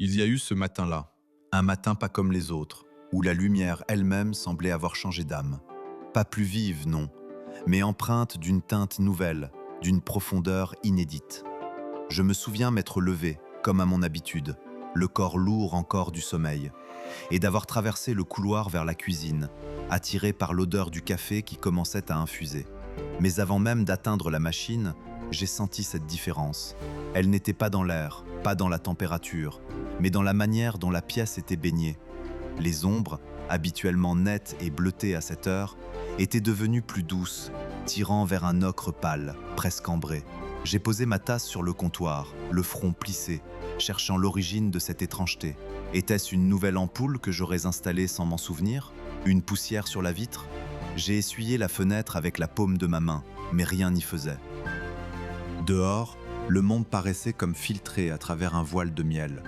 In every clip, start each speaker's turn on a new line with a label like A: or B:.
A: Il y a eu ce matin-là, un matin pas comme les autres, où la lumière elle-même semblait avoir changé d'âme. Pas plus vive, non, mais empreinte d'une teinte nouvelle, d'une profondeur inédite. Je me souviens m'être levé, comme à mon habitude, le corps lourd encore du sommeil, et d'avoir traversé le couloir vers la cuisine, attiré par l'odeur du café qui commençait à infuser. Mais avant même d'atteindre la machine, j'ai senti cette différence. Elle n'était pas dans l'air, pas dans la température, mais dans la manière dont la pièce était baignée. Les ombres, habituellement nettes et bleutées à cette heure, étaient devenues plus douces, tirant vers un ocre pâle, presque ambré. J'ai posé ma tasse sur le comptoir, le front plissé, cherchant l'origine de cette étrangeté. Était-ce une nouvelle ampoule que j'aurais installée sans m'en souvenir? Une poussière sur la vitre? J'ai essuyé la fenêtre avec la paume de ma main, mais rien n'y faisait. Dehors, le monde paraissait comme filtré à travers un voile de miel.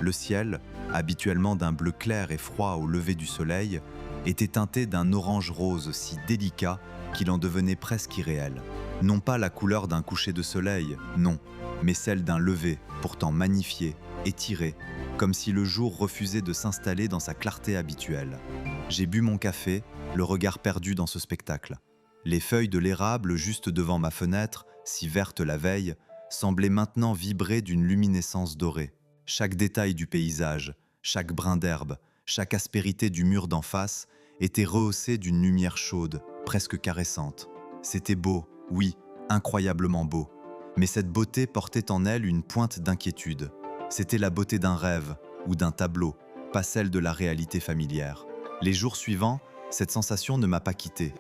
A: Le ciel, habituellement d'un bleu clair et froid au lever du soleil, était teinté d'un orange rose si délicat qu'il en devenait presque irréel. Non pas la couleur d'un coucher de soleil, non, mais celle d'un lever, pourtant magnifié, étiré, comme si le jour refusait de s'installer dans sa clarté habituelle. J'ai bu mon café, le regard perdu dans ce spectacle. Les feuilles de l'érable juste devant ma fenêtre, si vertes la veille, semblaient maintenant vibrer d'une luminescence dorée. Chaque détail du paysage, chaque brin d'herbe, chaque aspérité du mur d'en face était rehaussé d'une lumière chaude, presque caressante. C'était beau, oui, incroyablement beau. Mais cette beauté portait en elle une pointe d'inquiétude. C'était la beauté d'un rêve ou d'un tableau, pas celle de la réalité familière. Les jours suivants, cette sensation ne m'a pas quitté.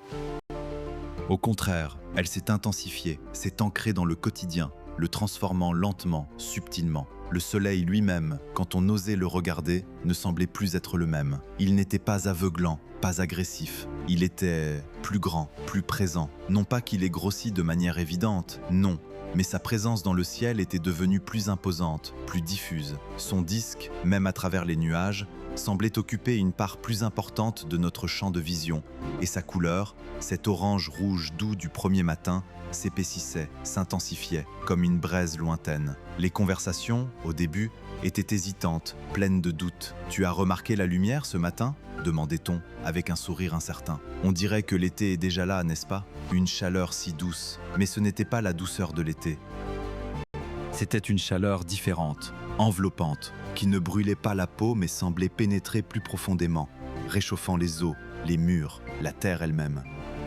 A: Au contraire, elle s'est intensifiée, s'est ancrée dans le quotidien, le transformant lentement, subtilement. Le soleil lui-même, quand on osait le regarder, ne semblait plus être le même. Il n'était pas aveuglant, pas agressif. Il était plus grand, plus présent. Non pas qu'il ait grossi de manière évidente, non. Mais sa présence dans le ciel était devenue plus imposante, plus diffuse. Son disque, même à travers les nuages, semblait occuper une part plus importante de notre champ de vision. Et sa couleur, cet orange-rouge doux du premier matin, s'épaississait, s'intensifiait, comme une braise lointaine. Les conversations, au début, étaient hésitantes, pleines de doutes. « Tu as remarqué la lumière ce matin ?» demandait-on, avec un sourire incertain. On dirait que l'été est déjà là, n'est-ce pas? Une chaleur si douce. Mais ce n'était pas la douceur de l'été. C'était une chaleur différente, enveloppante, qui ne brûlait pas la peau mais semblait pénétrer plus profondément, réchauffant les os, les murs, la terre elle-même.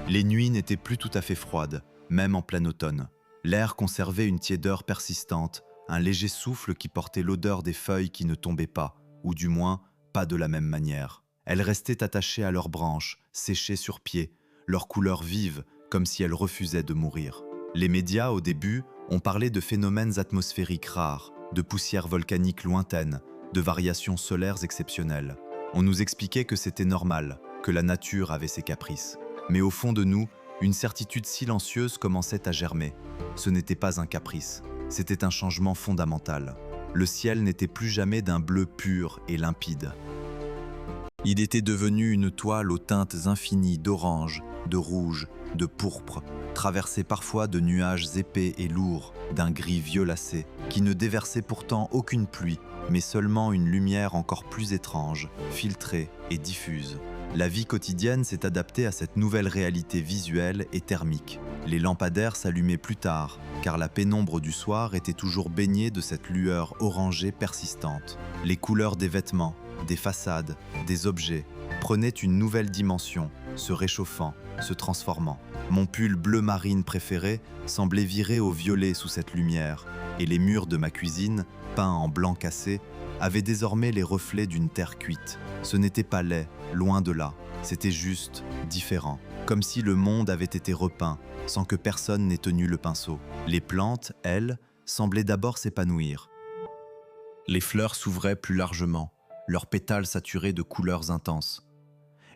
A: Les nuits n'étaient plus tout à fait froides, même en plein automne. L'air conservait une tiédeur persistante, un léger souffle qui portait l'odeur des feuilles qui ne tombaient pas, ou du moins pas de la même manière. Elles restaient attachées à leurs branches, séchées sur pied, leur couleur vive, comme si elles refusaient de mourir. Les médias, au début, ont parlé de phénomènes atmosphériques rares, de poussières volcaniques lointaines, de variations solaires exceptionnelles. On nous expliquait que c'était normal, que la nature avait ses caprices. Mais au fond de nous, une certitude silencieuse commençait à germer. Ce n'était pas un caprice, c'était un changement fondamental. Le ciel n'était plus jamais d'un bleu pur et limpide. Il était devenu une toile aux teintes infinies d'orange, de rouge, de pourpre, traversée parfois de nuages épais et lourds, d'un gris violacé, qui ne déversait pourtant aucune pluie, mais seulement une lumière encore plus étrange, filtrée et diffuse. La vie quotidienne s'est adaptée à cette nouvelle réalité visuelle et thermique. Les lampadaires s'allumaient plus tard, car la pénombre du soir était toujours baignée de cette lueur orangée persistante. Les couleurs des vêtements, des façades, des objets, prenaient une nouvelle dimension, se réchauffant, se transformant. Mon pull bleu marine préféré semblait virer au violet sous cette lumière, et les murs de ma cuisine, peints en blanc cassé, avaient désormais les reflets d'une terre cuite. Ce n'était pas laid, loin de là, c'était juste différent, comme si le monde avait été repeint, sans que personne n'ait tenu le pinceau. Les plantes, elles, semblaient d'abord s'épanouir. Les fleurs s'ouvraient plus largement, leurs pétales saturés de couleurs intenses.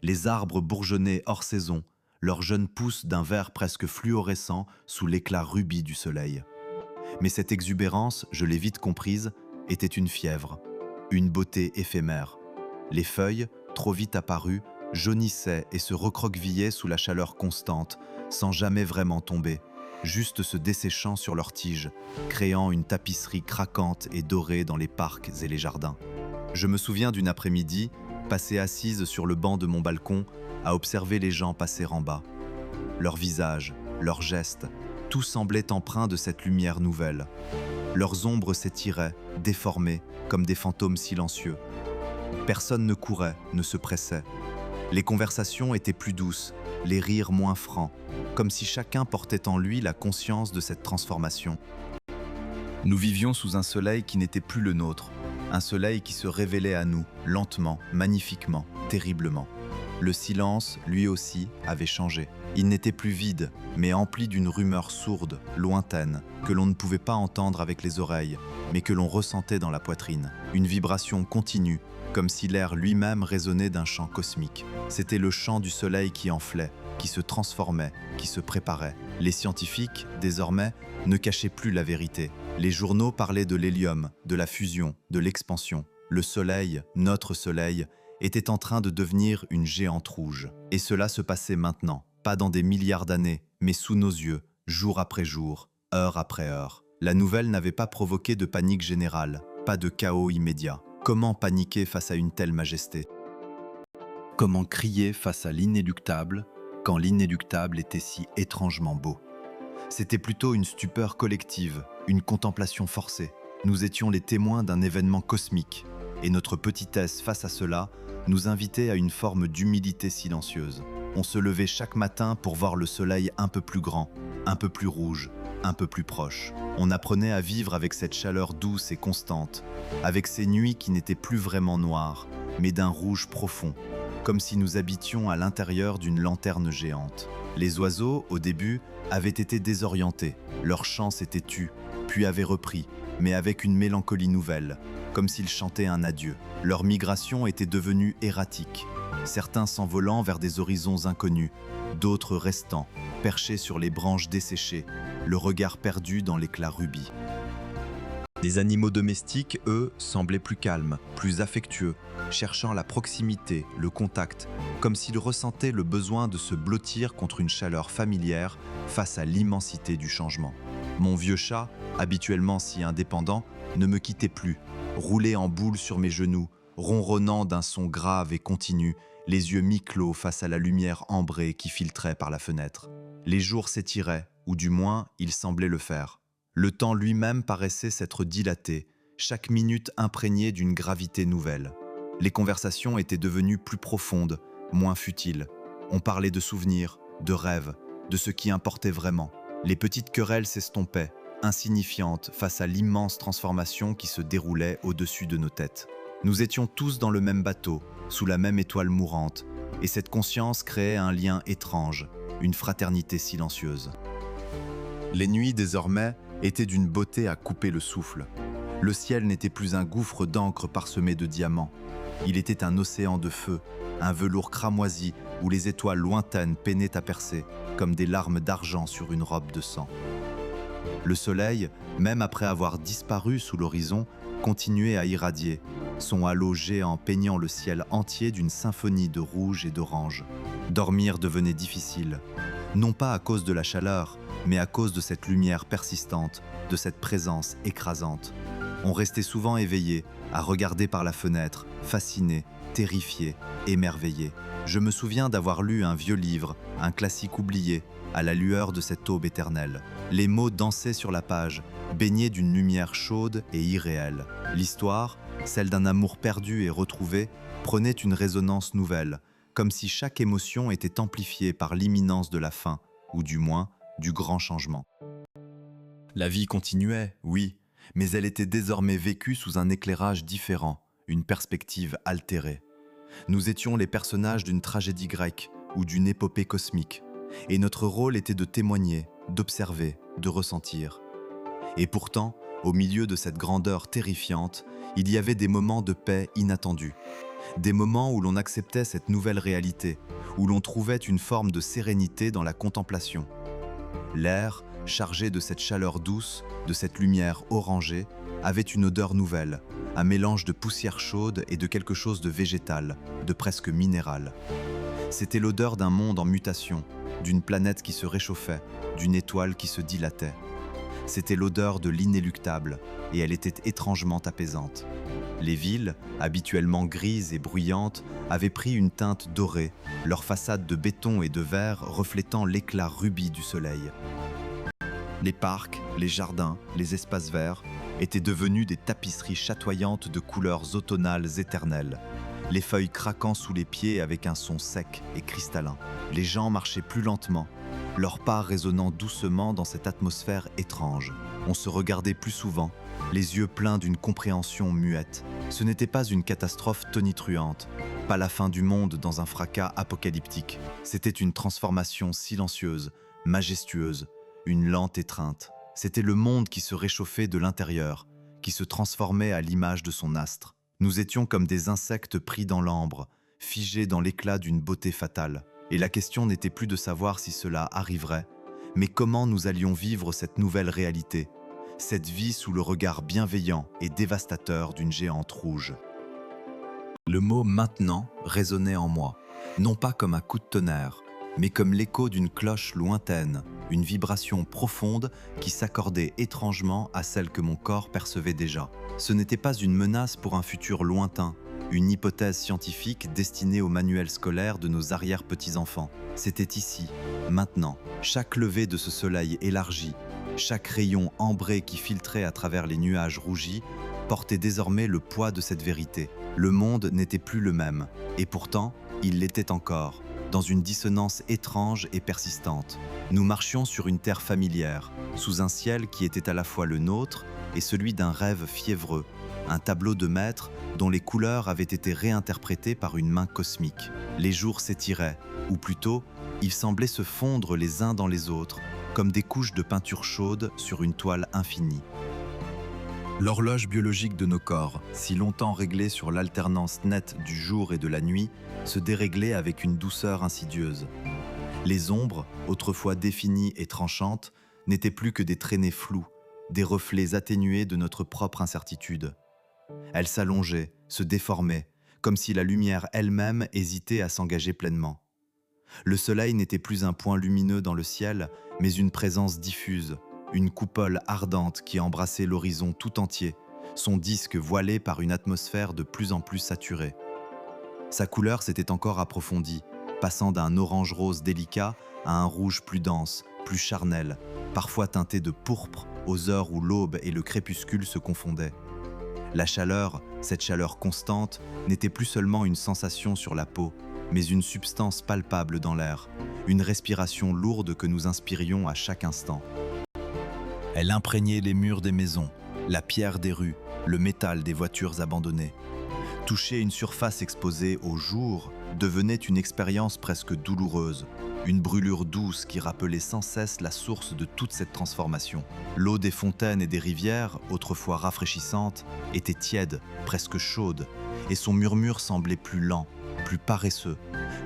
A: Les arbres bourgeonnaient hors saison, leurs jeunes pousses d'un vert presque fluorescent sous l'éclat rubis du soleil. Mais cette exubérance, je l'ai vite comprise, était une fièvre, une beauté éphémère. Les feuilles, trop vite apparues, jaunissaient et se recroquevillaient sous la chaleur constante, sans jamais vraiment tomber. juste se desséchant sur leurs tiges, créant une tapisserie craquante et dorée dans les parcs et les jardins. Je me souviens d'une après-midi, passée assise sur le banc de mon balcon, à observer les gens passer en bas. Leurs visages, leurs gestes, tout semblait empreint de cette lumière nouvelle. Leurs ombres s'étiraient, déformées, comme des fantômes silencieux. Personne ne courait, ne se pressait. Les conversations étaient plus douces, les rires moins francs, comme si chacun portait en lui la conscience de cette transformation. Nous vivions sous un soleil qui n'était plus le nôtre, un soleil qui se révélait à nous, lentement, magnifiquement, terriblement. Le silence, lui aussi, avait changé. Il n'était plus vide, mais empli d'une rumeur sourde, lointaine, que l'on ne pouvait pas entendre avec les oreilles, mais que l'on ressentait dans la poitrine. Une vibration continue, comme si l'air lui-même résonnait d'un chant cosmique. C'était le chant du soleil qui enflait, qui se transformait, qui se préparait. Les scientifiques, désormais, ne cachaient plus la vérité. Les journaux parlaient de l'hélium, de la fusion, de l'expansion. Le soleil, notre soleil, était en train de devenir une géante rouge. Et cela se passait maintenant, pas dans des milliards d'années, mais sous nos yeux, jour après jour, heure après heure. La nouvelle n'avait pas provoqué de panique générale, pas de chaos immédiat. Comment paniquer face à une telle majesté? Comment crier face à l'inéluctable, quand l'inéluctable était si étrangement beau? C'était plutôt une stupeur collective, une contemplation forcée. Nous étions les témoins d'un événement cosmique, et notre petitesse face à cela nous invitait à une forme d'humilité silencieuse. On se levait chaque matin pour voir le soleil un peu plus grand, un peu plus rouge, un peu plus proche. On apprenait à vivre avec cette chaleur douce et constante, avec ces nuits qui n'étaient plus vraiment noires, mais d'un rouge profond, comme si nous habitions à l'intérieur d'une lanterne géante. Les oiseaux, au début, avaient été désorientés, leur chant s'était tu, puis avait repris, mais avec une mélancolie nouvelle, comme s'ils chantaient un adieu. Leur migration était devenue erratique, certains s'envolant vers des horizons inconnus, d'autres restant, perchés sur les branches desséchées, le regard perdu dans l'éclat rubis. Les animaux domestiques, eux, semblaient plus calmes, plus affectueux, cherchant la proximité, le contact, comme s'ils ressentaient le besoin de se blottir contre une chaleur familière face à l'immensité du changement. Mon vieux chat, habituellement si indépendant, ne me quittait plus, roulait en boule sur mes genoux, ronronnant d'un son grave et continu, les yeux mi-clos face à la lumière ambrée qui filtrait par la fenêtre. Les jours s'étiraient, ou du moins, ils semblaient le faire. Le temps lui-même paraissait s'être dilaté, chaque minute imprégnée d'une gravité nouvelle. Les conversations étaient devenues plus profondes, moins futiles. On parlait de souvenirs, de rêves, de ce qui importait vraiment. Les petites querelles s'estompaient, insignifiantes face à l'immense transformation qui se déroulait au-dessus de nos têtes. Nous étions tous dans le même bateau, sous la même étoile mourante, et cette conscience créait un lien étrange, une fraternité silencieuse. Les nuits, désormais, étaient d'une beauté à couper le souffle. Le ciel n'était plus un gouffre d'encre parsemé de diamants. Il était un océan de feu, un velours cramoisi où les étoiles lointaines peinaient à percer, comme des larmes d'argent sur une robe de sang. Le soleil, même après avoir disparu sous l'horizon, continuait à irradier, son halo géant peignant le ciel entier d'une symphonie de rouge et d'orange. Dormir devenait difficile, non pas à cause de la chaleur, mais à cause de cette lumière persistante, de cette présence écrasante. On restait souvent éveillé, à regarder par la fenêtre, fasciné, terrifié, émerveillé. Je me souviens d'avoir lu un vieux livre, un classique oublié, à la lueur de cette aube éternelle. Les mots dansaient sur la page, baignés d'une lumière chaude et irréelle. L'histoire, celle d'un amour perdu et retrouvé, prenait une résonance nouvelle, comme si chaque émotion était amplifiée par l'imminence de la fin, ou du moins, du grand changement. La vie continuait, oui, mais elle était désormais vécue sous un éclairage différent, une perspective altérée. Nous étions les personnages d'une tragédie grecque ou d'une épopée cosmique, et notre rôle était de témoigner, d'observer, de ressentir. Et pourtant, au milieu de cette grandeur terrifiante, il y avait des moments de paix inattendus, des moments où l'on acceptait cette nouvelle réalité, où l'on trouvait une forme de sérénité dans la contemplation. L'air, chargé de cette chaleur douce, de cette lumière orangée, avait une odeur nouvelle, un mélange de poussière chaude et de quelque chose de végétal, de presque minéral. C'était l'odeur d'un monde en mutation, d'une planète qui se réchauffait, d'une étoile qui se dilatait. C'était l'odeur de l'inéluctable, et elle était étrangement apaisante. Les villes, habituellement grises et bruyantes, avaient pris une teinte dorée, leurs façades de béton et de verre reflétant l'éclat rubis du soleil. Les parcs, les jardins, les espaces verts étaient devenus des tapisseries chatoyantes de couleurs automnales éternelles, les feuilles craquant sous les pieds avec un son sec et cristallin. Les gens marchaient plus lentement, leurs pas résonnant doucement dans cette atmosphère étrange. On se regardait plus souvent, les yeux pleins d'une compréhension muette. Ce n'était pas une catastrophe tonitruante, pas la fin du monde dans un fracas apocalyptique. C'était une transformation silencieuse, majestueuse, une lente étreinte. C'était le monde qui se réchauffait de l'intérieur, qui se transformait à l'image de son astre. Nous étions comme des insectes pris dans l'ambre, figés dans l'éclat d'une beauté fatale. Et la question n'était plus de savoir si cela arriverait, mais comment nous allions vivre cette nouvelle réalité, cette vie sous le regard bienveillant et dévastateur d'une géante rouge. Le mot « maintenant » résonnait en moi, non pas comme un coup de tonnerre, mais comme l'écho d'une cloche lointaine, une vibration profonde qui s'accordait étrangement à celle que mon corps percevait déjà. Ce n'était pas une menace pour un futur lointain, une hypothèse scientifique destinée au manuel scolaire de nos arrière-petits-enfants. C'était ici, maintenant. Chaque lever de ce soleil élargi, chaque rayon ambré qui filtrait à travers les nuages rougis, portait désormais le poids de cette vérité. Le monde n'était plus le même, et pourtant, il l'était encore, dans une dissonance étrange et persistante. Nous marchions sur une terre familière, sous un ciel qui était à la fois le nôtre et celui d'un rêve fiévreux, un tableau de maître dont les couleurs avaient été réinterprétées par une main cosmique. Les jours s'étiraient, ou plutôt, ils semblaient se fondre les uns dans les autres, comme des couches de peinture chaude sur une toile infinie. L'horloge biologique de nos corps, si longtemps réglée sur l'alternance nette du jour et de la nuit, se déréglait avec une douceur insidieuse. Les ombres, autrefois définies et tranchantes, n'étaient plus que des traînées floues, des reflets atténués de notre propre incertitude. Elles s'allongeaient, se déformaient, comme si la lumière elle-même hésitait à s'engager pleinement. Le soleil n'était plus un point lumineux dans le ciel, mais une présence diffuse, une coupole ardente qui embrassait l'horizon tout entier, son disque voilé par une atmosphère de plus en plus saturée. Sa couleur s'était encore approfondie, passant d'un orange-rose délicat à un rouge plus dense, plus charnel, parfois teinté de pourpre aux heures où l'aube et le crépuscule se confondaient. La chaleur, cette chaleur constante, n'était plus seulement une sensation sur la peau, mais une substance palpable dans l'air, une respiration lourde que nous inspirions à chaque instant. Elle imprégnait les murs des maisons, la pierre des rues, le métal des voitures abandonnées. Toucher une surface exposée au jour devenait une expérience presque douloureuse, une brûlure douce qui rappelait sans cesse la source de toute cette transformation. L'eau des fontaines et des rivières, autrefois rafraîchissante, était tiède, presque chaude, et son murmure semblait plus lent, plus paresseux,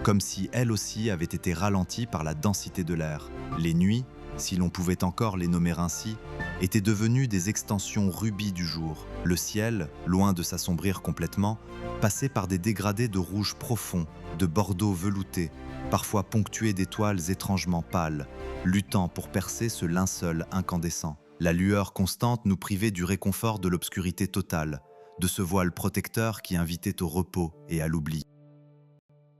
A: comme si elle aussi avait été ralentie par la densité de l'air. Les nuits, si l'on pouvait encore les nommer ainsi, étaient devenues des extensions rubies du jour. Le ciel, loin de s'assombrir complètement, passait par des dégradés de rouge profond, de bordeaux velouté, parfois ponctués d'étoiles étrangement pâles, luttant pour percer ce linceul incandescent. La lueur constante nous privait du réconfort de l'obscurité totale, de ce voile protecteur qui invitait au repos et à l'oubli.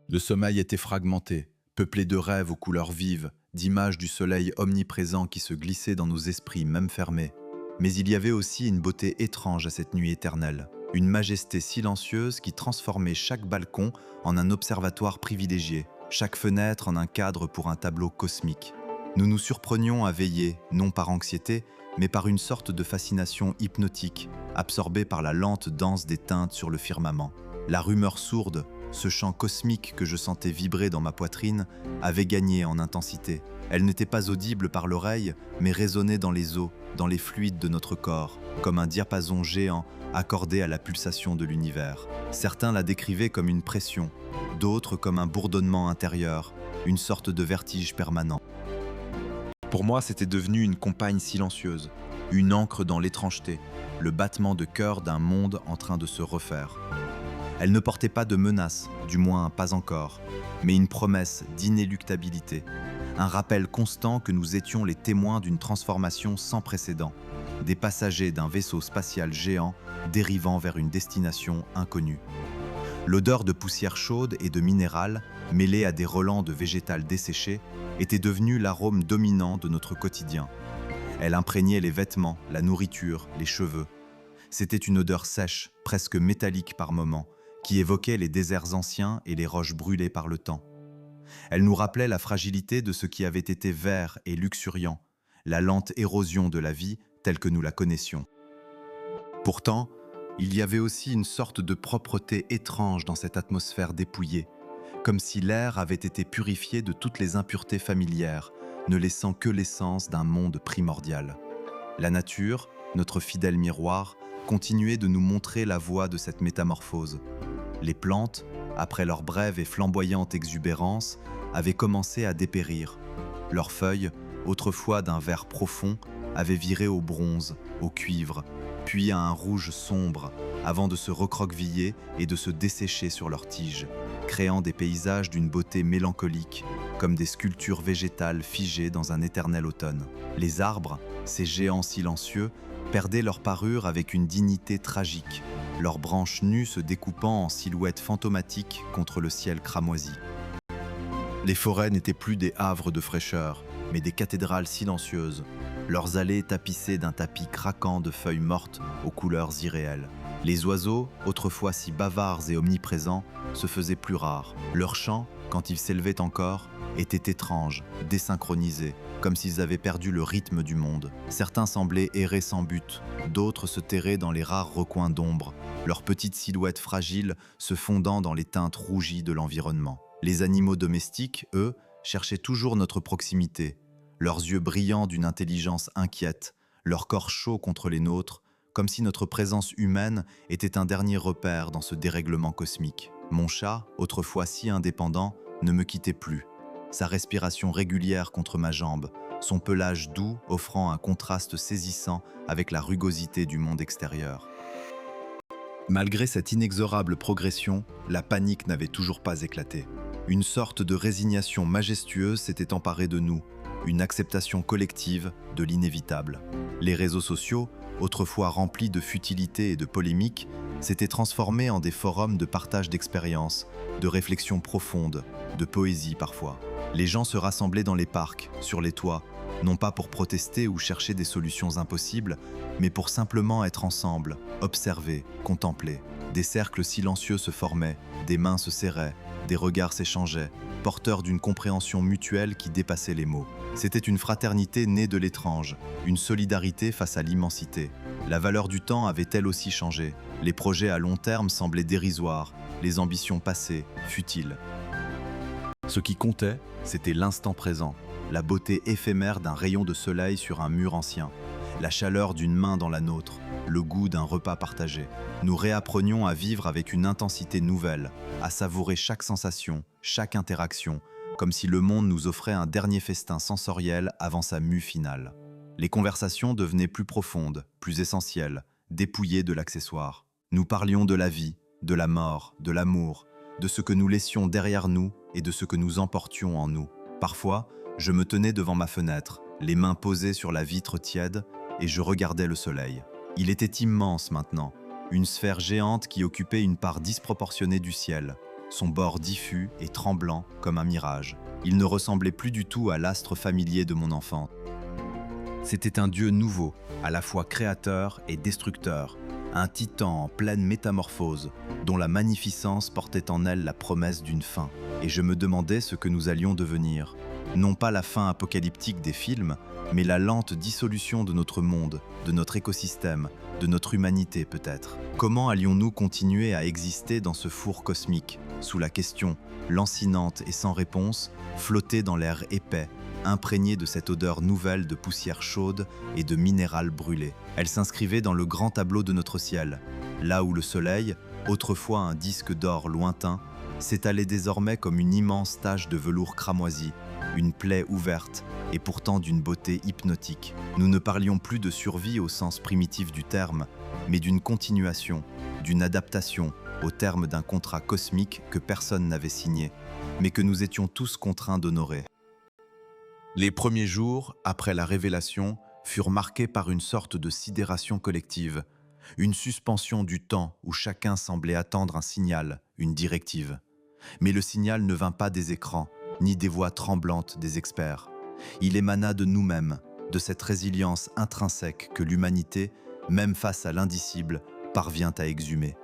A: Le sommeil était fragmenté, peuplé de rêves aux couleurs vives, d'images du soleil omniprésent qui se glissait dans nos esprits même fermés. Mais il y avait aussi une beauté étrange à cette nuit éternelle, une majesté silencieuse qui transformait chaque balcon en un observatoire privilégié, chaque fenêtre en un cadre pour un tableau cosmique. Nous nous surprenions à veiller, non par anxiété, mais par une sorte de fascination hypnotique, absorbée par la lente danse des teintes sur le firmament. La rumeur sourde, ce chant cosmique que je sentais vibrer dans ma poitrine, avait gagné en intensité. Elle n'était pas audible par l'oreille, mais résonnait dans les os, dans les fluides de notre corps, comme un diapason géant accordé à la pulsation de l'univers. Certains la décrivaient comme une pression, d'autres comme un bourdonnement intérieur, une sorte de vertige permanent. Pour moi, c'était devenu une compagne silencieuse, une ancre dans l'étrangeté, le battement de cœur d'un monde en train de se refaire. Elle ne portait pas de menace, du moins pas encore, mais une promesse d'inéluctabilité, Un rappel constant que nous étions les témoins d'une transformation sans précédent, des passagers d'un vaisseau spatial géant dérivant vers une destination inconnue. L'odeur de poussière chaude et de minéral, mêlée à des relents de végétal desséché, était devenue l'arôme dominant de notre quotidien. Elle imprégnait les vêtements, la nourriture, les cheveux. C'était une odeur sèche, presque métallique par moments, qui évoquait les déserts anciens et les roches brûlées par le temps. Elle nous rappelait la fragilité de ce qui avait été vert et luxuriant, la lente érosion de la vie telle que nous la connaissions. Pourtant, il y avait aussi une sorte de propreté étrange dans cette atmosphère dépouillée, comme si l'air avait été purifié de toutes les impuretés familières, ne laissant que l'essence d'un monde primordial. La nature, notre fidèle miroir, continuait de nous montrer la voie de cette métamorphose. Les plantes, après leur brève et flamboyante exubérance, avaient commencé à dépérir. Leurs feuilles, autrefois d'un vert profond, avaient viré au bronze, au cuivre, puis à un rouge sombre, avant de se recroqueviller et de se dessécher sur leurs tiges, créant des paysages d'une beauté mélancolique, comme des sculptures végétales figées dans un éternel automne. Les arbres, ces géants silencieux, perdaient leur parure avec une dignité tragique, leurs branches nues se découpant en silhouettes fantomatiques contre le ciel cramoisi. Les forêts n'étaient plus des havres de fraîcheur, mais des cathédrales silencieuses, leurs allées tapissées d'un tapis craquant de feuilles mortes aux couleurs irréelles. Les oiseaux, autrefois si bavards et omniprésents, se faisaient plus rares. Leurs chants, quand ils s'élevaient encore, étaient étranges, désynchronisés, comme s'ils avaient perdu le rythme du monde. Certains semblaient errer sans but, d'autres se terraient dans les rares recoins d'ombre, leurs petites silhouettes fragiles se fondant dans les teintes rougies de l'environnement. Les animaux domestiques, eux, cherchaient toujours notre proximité, leurs yeux brillants d'une intelligence inquiète, leur corps chaud contre les nôtres, comme si notre présence humaine était un dernier repère dans ce dérèglement cosmique. Mon chat, autrefois si indépendant, ne me quittait plus. Sa respiration régulière contre ma jambe, son pelage doux offrant un contraste saisissant avec la rugosité du monde extérieur. Malgré cette inexorable progression, la panique n'avait toujours pas éclaté. Une sorte de résignation majestueuse s'était emparée de nous, une acceptation collective de l'inévitable. Les réseaux sociaux, autrefois remplis de futilité et de polémiques, s'étaient transformés en des forums de partage d'expériences, de réflexions profondes, de poésie parfois. Les gens se rassemblaient dans les parcs, sur les toits, non pas pour protester ou chercher des solutions impossibles, mais pour simplement être ensemble, observer, contempler. Des cercles silencieux se formaient, des mains se serraient, des regards s'échangeaient, porteurs d'une compréhension mutuelle qui dépassait les mots. C'était une fraternité née de l'étrange, une solidarité face à l'immensité. La valeur du temps avait elle aussi changé. Les projets à long terme semblaient dérisoires, les ambitions passées, futiles. Ce qui comptait, c'était l'instant présent, la beauté éphémère d'un rayon de soleil sur un mur ancien, la chaleur d'une main dans la nôtre, le goût d'un repas partagé. Nous réapprenions à vivre avec une intensité nouvelle, à savourer chaque sensation, chaque interaction, comme si le monde nous offrait un dernier festin sensoriel avant sa mue finale. Les conversations devenaient plus profondes, plus essentielles, dépouillées de l'accessoire. Nous parlions de la vie, de la mort, de l'amour, de ce que nous laissions derrière nous et de ce que nous emportions en nous. Parfois, je me tenais devant ma fenêtre, les mains posées sur la vitre tiède, et je regardais le soleil. Il était immense maintenant, une sphère géante qui occupait une part disproportionnée du ciel, son bord diffus et tremblant comme un mirage. Il ne ressemblait plus du tout à l'astre familier de mon enfance. C'était un dieu nouveau, à la fois créateur et destructeur, un titan en pleine métamorphose, dont la magnificence portait en elle la promesse d'une fin. Et je me demandais ce que nous allions devenir. Non pas la fin apocalyptique des films, mais la lente dissolution de notre monde, de notre écosystème, de notre humanité peut-être. Comment allions-nous continuer à exister dans ce four cosmique, sous la question, lancinante et sans réponse, flotter dans l'air épais, imprégné de cette odeur nouvelle de poussière chaude et de minéral brûlé. Elle s'inscrivait dans le grand tableau de notre ciel, là où le soleil, autrefois un disque d'or lointain, s'étalait désormais comme une immense tache de velours cramoisi, une plaie ouverte et pourtant d'une beauté hypnotique. Nous ne parlions plus de survie au sens primitif du terme, mais d'une continuation, d'une adaptation au terme d'un contrat cosmique que personne n'avait signé, mais que nous étions tous contraints d'honorer. Les premiers jours, après la révélation, furent marqués par une sorte de sidération collective, une suspension du temps où chacun semblait attendre un signal, une directive. Mais le signal ne vint pas des écrans, ni des voix tremblantes des experts. Il émana de nous-mêmes, de cette résilience intrinsèque que l'humanité, même face à l'indicible, parvient à exhumer.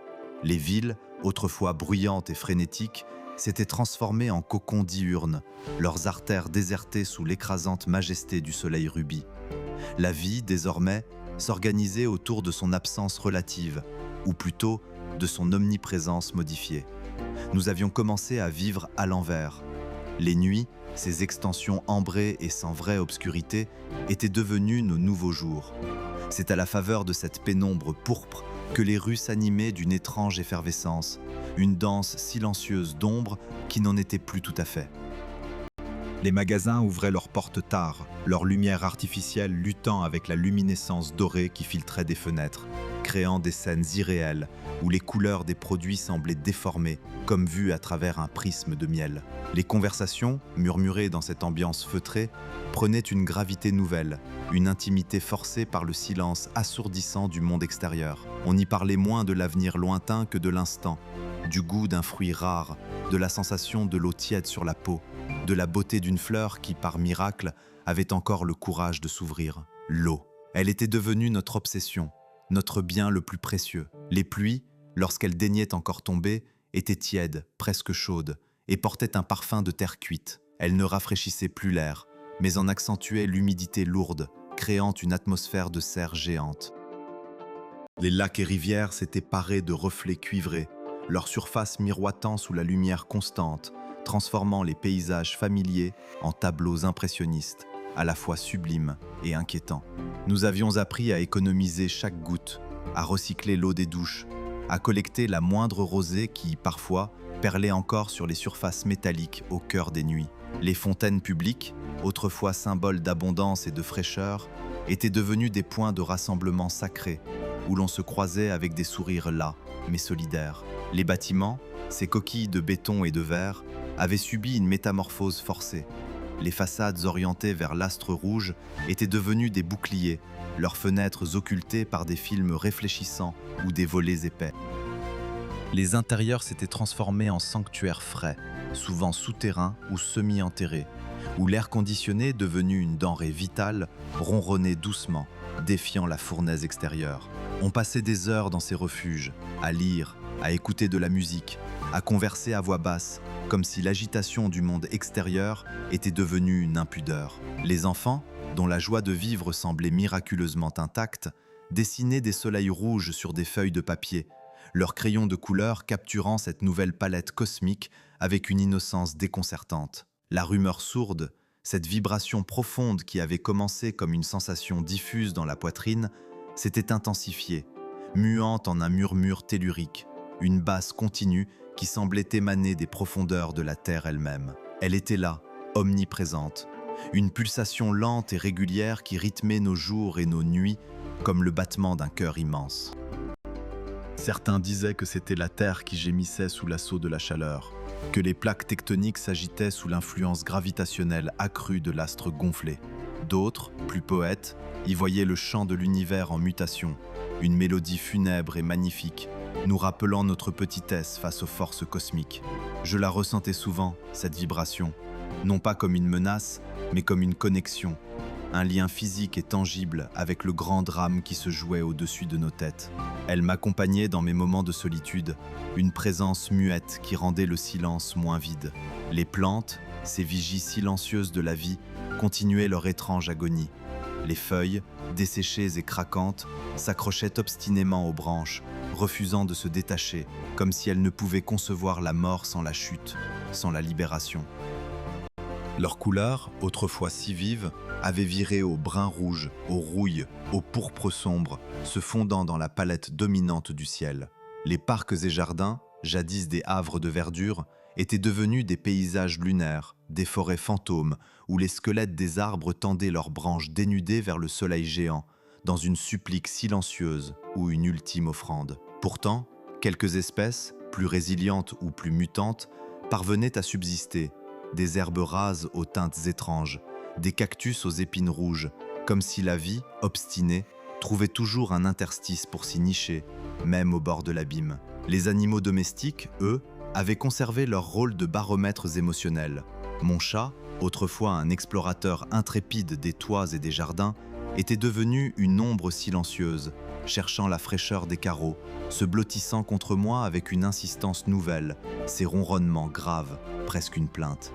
A: Les villes, autrefois bruyantes et frénétiques, s'étaient transformées en cocons diurnes, leurs artères désertées sous l'écrasante majesté du soleil rubis. La vie, désormais, s'organisait autour de son absence relative, ou plutôt de son omniprésence modifiée. Nous avions commencé à vivre à l'envers. Les nuits, ces extensions ambrées et sans vraie obscurité, étaient devenues nos nouveaux jours. C'est à la faveur de cette pénombre pourpre que les rues s'animaient d'une étrange effervescence, une danse silencieuse d'ombre qui n'en était plus tout à fait. Les magasins ouvraient leurs portes tard, leur lumière artificielle luttant avec la luminescence dorée qui filtrait des fenêtres, créant des scènes irréelles où les couleurs des produits semblaient déformées, comme vues à travers un prisme de miel. Les conversations, murmurées dans cette ambiance feutrée, prenaient une gravité nouvelle, une intimité forcée par le silence assourdissant du monde extérieur. On y parlait moins de l'avenir lointain que de l'instant, du goût d'un fruit rare, de la sensation de l'eau tiède sur la peau, de la beauté d'une fleur qui, par miracle, avait encore le courage de s'ouvrir. L'eau. Elle était devenue notre obsession, notre bien le plus précieux. Les pluies, lorsqu'elles daignaient encore tomber, étaient tièdes, presque chaudes, et portaient un parfum de terre cuite. Elles ne rafraîchissaient plus l'air, mais en accentuaient l'humidité lourde, créant une atmosphère de serre géante. Les lacs et rivières s'étaient parés de reflets cuivrés, leur surface miroitant sous la lumière constante, transformant les paysages familiers en tableaux impressionnistes, à la fois sublimes et inquiétants. Nous avions appris à économiser chaque goutte, à recycler l'eau des douches, à collecter la moindre rosée qui, parfois, perlait encore sur les surfaces métalliques au cœur des nuits. Les fontaines publiques, autrefois symboles d'abondance et de fraîcheur, étaient devenues des points de rassemblement sacrés, où l'on se croisait avec des sourires las, mais solidaires. Les bâtiments, ces coquilles de béton et de verre, avaient subi une métamorphose forcée. Les façades orientées vers l'astre rouge étaient devenues des boucliers, leurs fenêtres occultées par des films réfléchissants ou des volets épais. Les intérieurs s'étaient transformés en sanctuaires frais, souvent souterrains ou semi-enterrés, où l'air conditionné, devenu une denrée vitale, ronronnait doucement, défiant la fournaise extérieure. On passait des heures dans ces refuges, à lire, à écouter de la musique, à converser à voix basse, comme si l'agitation du monde extérieur était devenue une impudeur. Les enfants, dont la joie de vivre semblait miraculeusement intacte, dessinaient des soleils rouges sur des feuilles de papier, leurs crayons de couleur capturant cette nouvelle palette cosmique avec une innocence déconcertante. La rumeur sourde, cette vibration profonde qui avait commencé comme une sensation diffuse dans la poitrine, s'était intensifiée, muante en un murmure tellurique, une basse continue qui semblait émaner des profondeurs de la terre elle-même. Elle était là, omniprésente, une pulsation lente et régulière qui rythmait nos jours et nos nuits comme le battement d'un cœur immense. Certains disaient que c'était la terre qui gémissait sous l'assaut de la chaleur, que les plaques tectoniques s'agitaient sous l'influence gravitationnelle accrue de l'astre gonflé. D'autres, plus poètes, y voyaient le chant de l'univers en mutation, une mélodie funèbre et magnifique, nous rappelant notre petitesse face aux forces cosmiques. Je la ressentais souvent, cette vibration, non pas comme une menace, mais comme une connexion, un lien physique et tangible avec le grand drame qui se jouait au-dessus de nos têtes. Elle m'accompagnait dans mes moments de solitude, une présence muette qui rendait le silence moins vide. Les plantes, ces vigies silencieuses de la vie, continuaient leur étrange agonie. Les feuilles, desséchées et craquantes, s'accrochaient obstinément aux branches, refusant de se détacher, comme si elles ne pouvaient concevoir la mort sans la chute, sans la libération. Leurs couleurs, autrefois si vives, avaient viré au brun rouge, au rouille, au pourpre sombre, se fondant dans la palette dominante du ciel. Les parcs et jardins, jadis des havres de verdure, étaient devenus des paysages lunaires, des forêts fantômes, où les squelettes des arbres tendaient leurs branches dénudées vers le soleil géant, dans une supplique silencieuse ou une ultime offrande. Pourtant, quelques espèces, plus résilientes ou plus mutantes, parvenaient à subsister, des herbes rases aux teintes étranges, des cactus aux épines rouges, comme si la vie, obstinée, trouvait toujours un interstice pour s'y nicher, même au bord de l'abîme. Les animaux domestiques, eux, avaient conservé leur rôle de baromètres émotionnels. Mon chat, autrefois un explorateur intrépide des toits et des jardins, était devenu une ombre silencieuse, cherchant la fraîcheur des carreaux, se blottissant contre moi avec une insistance nouvelle, ses ronronnements graves, presque une plainte.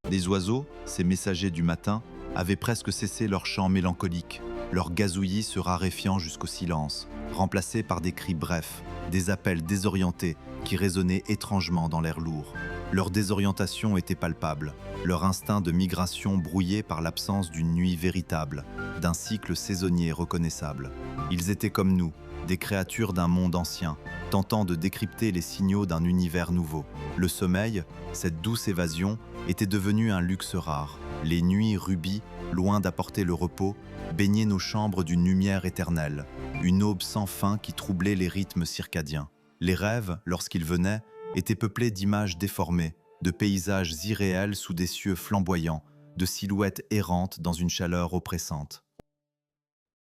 A: Les oiseaux, ces messagers du matin, avaient presque cessé leur chant mélancolique, leur gazouillis se raréfiant jusqu'au silence, remplacés par des cris brefs, des appels désorientés qui résonnaient étrangement dans l'air lourd. Leur désorientation était palpable, leur instinct de migration brouillé par l'absence d'une nuit véritable, d'un cycle saisonnier reconnaissable. Ils étaient comme nous, des créatures d'un monde ancien, tentant de décrypter les signaux d'un univers nouveau. Le sommeil, cette douce évasion, était devenu un luxe rare. Les nuits rubis, loin d'apporter le repos, baignaient nos chambres d'une lumière éternelle, une aube sans fin qui troublait les rythmes circadiens. Les rêves, lorsqu'ils venaient, étaient peuplés d'images déformées, de paysages irréels sous des cieux flamboyants, de silhouettes errantes dans une chaleur oppressante.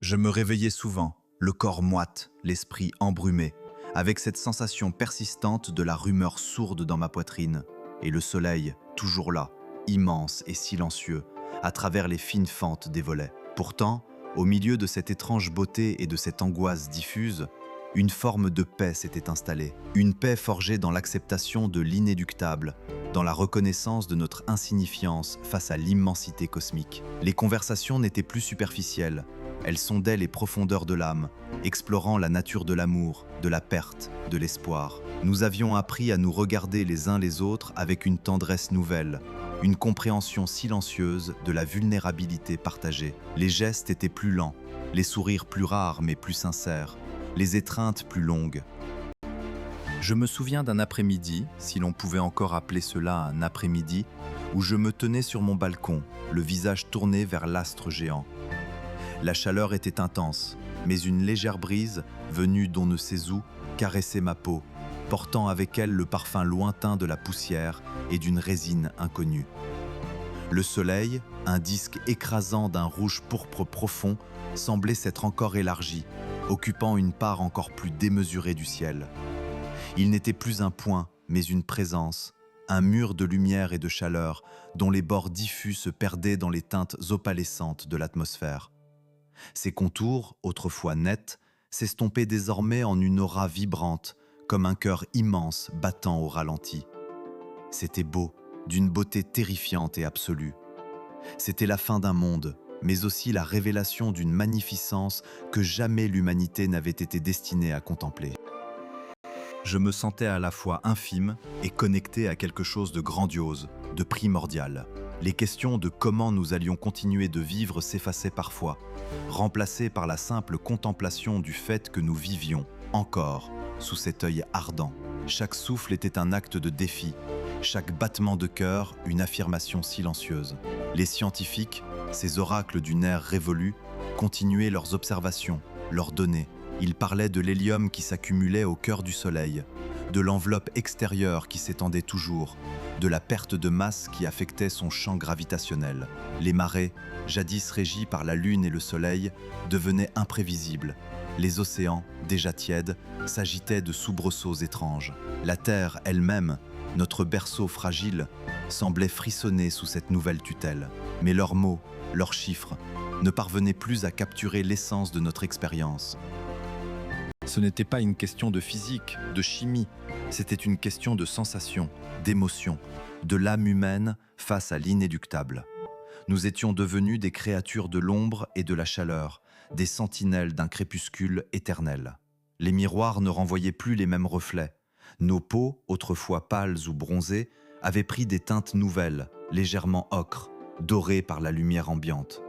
A: Je me réveillais souvent, le corps moite, l'esprit embrumé, avec cette sensation persistante de la rumeur sourde dans ma poitrine, et le soleil, toujours là, immense et silencieux, à travers les fines fentes des volets. Pourtant, au milieu de cette étrange beauté et de cette angoisse diffuse, une forme de paix s'était installée. Une paix forgée dans l'acceptation de l'inéluctable, dans la reconnaissance de notre insignifiance face à l'immensité cosmique. Les conversations n'étaient plus superficielles. Elles sondaient les profondeurs de l'âme, explorant la nature de l'amour, de la perte, de l'espoir. Nous avions appris à nous regarder les uns les autres avec une tendresse nouvelle, une compréhension silencieuse de la vulnérabilité partagée. Les gestes étaient plus lents, les sourires plus rares mais plus sincères, les étreintes plus longues. Je me souviens d'un après-midi, si l'on pouvait encore appeler cela un après-midi, où je me tenais sur mon balcon, le visage tourné vers l'astre géant. La chaleur était intense, mais une légère brise, venue d'on ne sait où, caressait ma peau, portant avec elle le parfum lointain de la poussière et d'une résine inconnue. Le soleil, un disque écrasant d'un rouge pourpre profond, semblait s'être encore élargi, occupant une part encore plus démesurée du ciel. Il n'était plus un point, mais une présence, un mur de lumière et de chaleur dont les bords diffus se perdaient dans les teintes opalescentes de l'atmosphère. Ses contours, autrefois nets, s'estompaient désormais en une aura vibrante, comme un cœur immense battant au ralenti. C'était beau, d'une beauté terrifiante et absolue. C'était la fin d'un monde, mais aussi la révélation d'une magnificence que jamais l'humanité n'avait été destinée à contempler. Je me sentais à la fois infime et connecté à quelque chose de grandiose, de primordial. Les questions de comment nous allions continuer de vivre s'effaçaient parfois, remplacées par la simple contemplation du fait que nous vivions, encore, sous cet œil ardent. Chaque souffle était un acte de défi, chaque battement de cœur une affirmation silencieuse. Les scientifiques, ces oracles d'une ère révolue, continuaient leurs observations, leurs données. Ils parlaient de l'hélium qui s'accumulait au cœur du Soleil, de l'enveloppe extérieure qui s'étendait toujours, de la perte de masse qui affectait son champ gravitationnel. Les marées, jadis régies par la Lune et le Soleil, devenaient imprévisibles. Les océans, déjà tièdes, s'agitaient de soubresauts étranges. La Terre elle-même, notre berceau fragile, semblait frissonner sous cette nouvelle tutelle. Mais leurs mots, leurs chiffres, ne parvenaient plus à capturer l'essence de notre expérience. Ce n'était pas une question de physique, de chimie, c'était une question de sensation, d'émotion, de l'âme humaine face à l'inéluctable. Nous étions devenus des créatures de l'ombre et de la chaleur, des sentinelles d'un crépuscule éternel. Les miroirs ne renvoyaient plus les mêmes reflets. Nos peaux, autrefois pâles ou bronzées, avaient pris des teintes nouvelles, légèrement ocre, dorées par la lumière ambiante.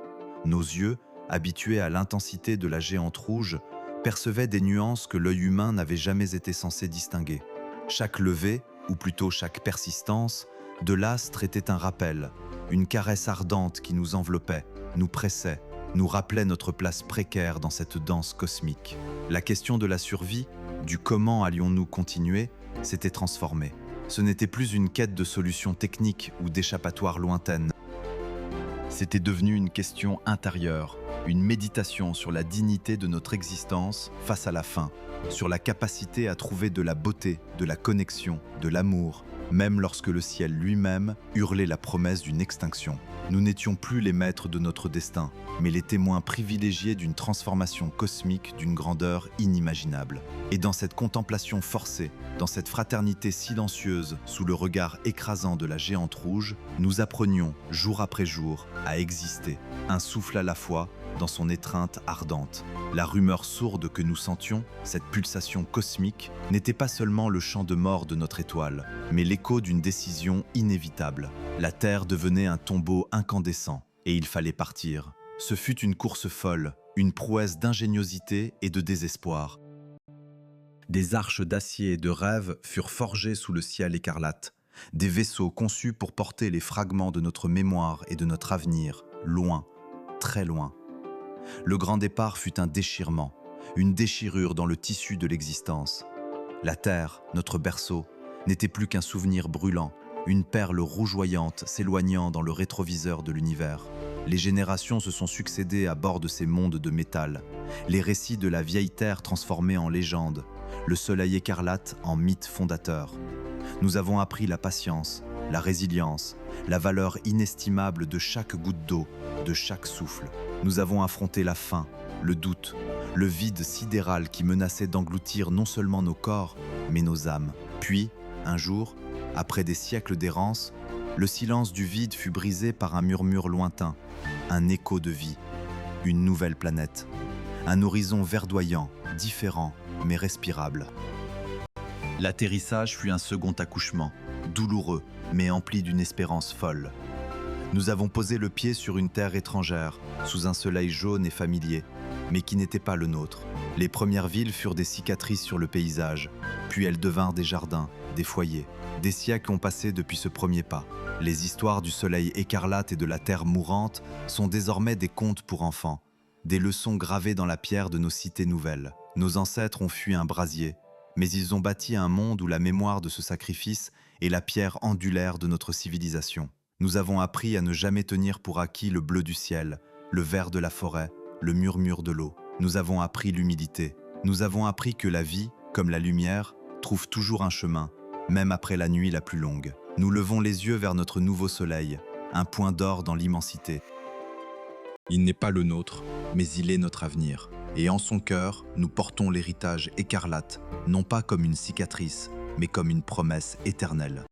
A: Nos yeux, habitués à l'intensité de la géante rouge, percevaient des nuances que l'œil humain n'avait jamais été censé distinguer. Chaque levée, ou plutôt chaque persistance, de l'astre était un rappel, une caresse ardente qui nous enveloppait, nous pressait, nous rappelait notre place précaire dans cette danse cosmique. La question de la survie, du comment allions-nous continuer, s'était transformée. Ce n'était plus une quête de solutions techniques ou d'échappatoires lointaines. C'était devenu une question intérieure, une méditation sur la dignité de notre existence face à la fin, sur la capacité à trouver de la beauté, de la connexion, de l'amour, même lorsque le ciel lui-même hurlait la promesse d'une extinction. Nous n'étions plus les maîtres de notre destin, mais les témoins privilégiés d'une transformation cosmique d'une grandeur inimaginable. Et dans cette contemplation forcée, dans cette fraternité silencieuse sous le regard écrasant de la géante rouge, nous apprenions, jour après jour, à exister, un souffle à la fois, dans son étreinte ardente. La rumeur sourde que nous sentions, cette pulsation cosmique, n'était pas seulement le chant de mort de notre étoile, mais l'écho d'une décision inévitable. La Terre devenait un tombeau incandescent, et il fallait partir. Ce fut une course folle, une prouesse d'ingéniosité et de désespoir. Des arches d'acier et de rêve furent forgées sous le ciel écarlate, des vaisseaux conçus pour porter les fragments de notre mémoire et de notre avenir, loin, très loin. Le grand départ fut un déchirement, une déchirure dans le tissu de l'existence. La Terre, notre berceau, n'était plus qu'un souvenir brûlant, une perle rougeoyante s'éloignant dans le rétroviseur de l'univers. Les générations se sont succédées à bord de ces mondes de métal, les récits de la vieille Terre transformés en légende, le soleil écarlate en mythe fondateur. Nous avons appris la patience, la résilience, la valeur inestimable de chaque goutte d'eau, de chaque souffle. Nous avons affronté la faim, le doute, le vide sidéral qui menaçait d'engloutir non seulement nos corps, mais nos âmes. Puis, un jour, après des siècles d'errance, le silence du vide fut brisé par un murmure lointain, un écho de vie, une nouvelle planète, un horizon verdoyant, différent, mais respirable. L'atterrissage fut un second accouchement, douloureux, mais empli d'une espérance folle. Nous avons posé le pied sur une terre étrangère, sous un soleil jaune et familier, mais qui n'était pas le nôtre. Les premières villes furent des cicatrices sur le paysage, puis elles devinrent des jardins, des foyers. Des siècles ont passé depuis ce premier pas. Les histoires du soleil écarlate et de la terre mourante sont désormais des contes pour enfants, des leçons gravées dans la pierre de nos cités nouvelles. Nos ancêtres ont fui un brasier, mais ils ont bâti un monde où la mémoire de ce sacrifice est la pierre angulaire de notre civilisation. Nous avons appris à ne jamais tenir pour acquis le bleu du ciel, le vert de la forêt, le murmure de l'eau. Nous avons appris l'humilité. Nous avons appris que la vie, comme la lumière, trouve toujours un chemin, même après la nuit la plus longue. Nous levons les yeux vers notre nouveau soleil, un point d'or dans l'immensité. Il n'est pas le nôtre, mais il est notre avenir. Et en son cœur, nous portons l'héritage écarlate, non pas comme une cicatrice, mais comme une promesse éternelle.